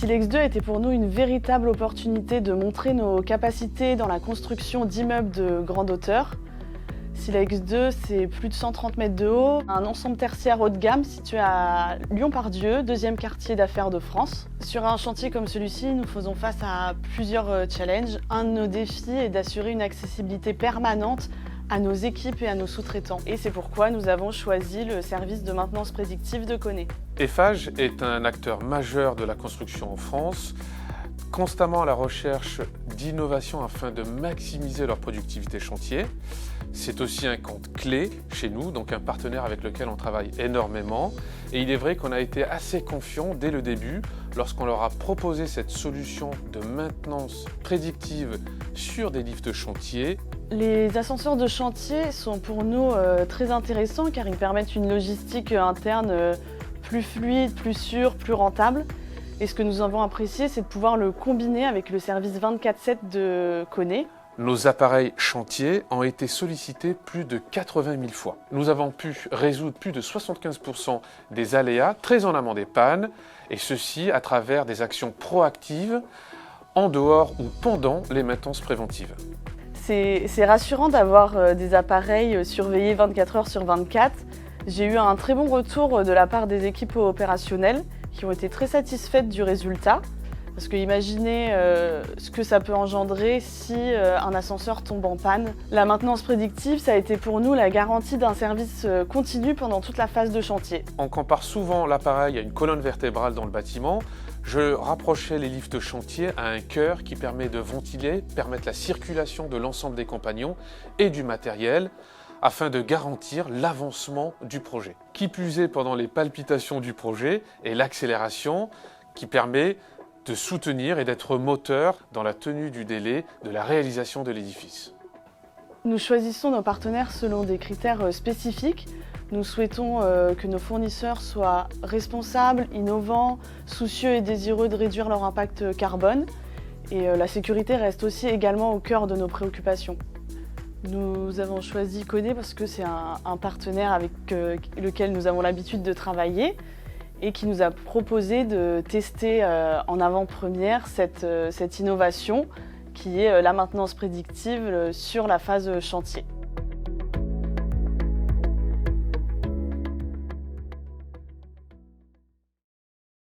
Silex2 était pour nous une véritable opportunité de montrer nos capacités dans la construction d'immeubles de grande hauteur. Silex2, c'est plus de 130 mètres de haut, un ensemble tertiaire haut de gamme situé à Lyon-Part-Dieu, deuxième quartier d'affaires de France. Sur un chantier comme celui-ci, nous faisons face à plusieurs challenges. Un de nos défis est d'assurer une accessibilité permanente à nos équipes et à nos sous-traitants. Et c'est pourquoi nous avons choisi le service de maintenance prédictive de Koné. Eiffage est un acteur majeur de la construction en France, constamment à la recherche d'innovation afin de maximiser leur productivité chantier. C'est aussi un compte clé chez nous, donc un partenaire avec lequel on travaille énormément. Et il est vrai qu'on a été assez confiants dès le début lorsqu'on leur a proposé cette solution de maintenance prédictive sur des lifts de chantier. Les ascenseurs de chantier sont pour nous très intéressants car ils permettent une logistique interne plus fluide, plus sûre, plus rentable. Et ce que nous avons apprécié, c'est de pouvoir le combiner avec le service 24/7 de Koné. Nos appareils chantiers ont été sollicités plus de 80 000 fois. Nous avons pu résoudre plus de 75% des aléas très en amont des pannes, et ceci à travers des actions proactives en dehors ou pendant les maintenances préventives. C'est rassurant d'avoir des appareils surveillés 24 heures sur 24. J'ai eu un très bon retour de la part des équipes opérationnelles qui ont été très satisfaites du résultat. Parce que imaginez ce que ça peut engendrer si un ascenseur tombe en panne. La maintenance prédictive, ça a été pour nous la garantie d'un service continu pendant toute la phase de chantier. On compare souvent l'appareil à une colonne vertébrale dans le bâtiment. Je rapprochais les lifts de chantier à un cœur qui permet de ventiler, permettre la circulation de l'ensemble des compagnons et du matériel afin de garantir l'avancement du projet. Qui plus est pendant les palpitations du projet et l'accélération qui permet de soutenir et d'être moteur dans la tenue du délai de la réalisation de l'édifice. Nous choisissons nos partenaires selon des critères spécifiques. Nous souhaitons que nos fournisseurs soient responsables, innovants, soucieux et désireux de réduire leur impact carbone. Et la sécurité reste aussi également au cœur de nos préoccupations. Nous avons choisi Koné parce que c'est un partenaire avec lequel nous avons l'habitude de travailler et qui nous a proposé de tester en avant-première cette innovation qui est la maintenance prédictive sur la phase chantier.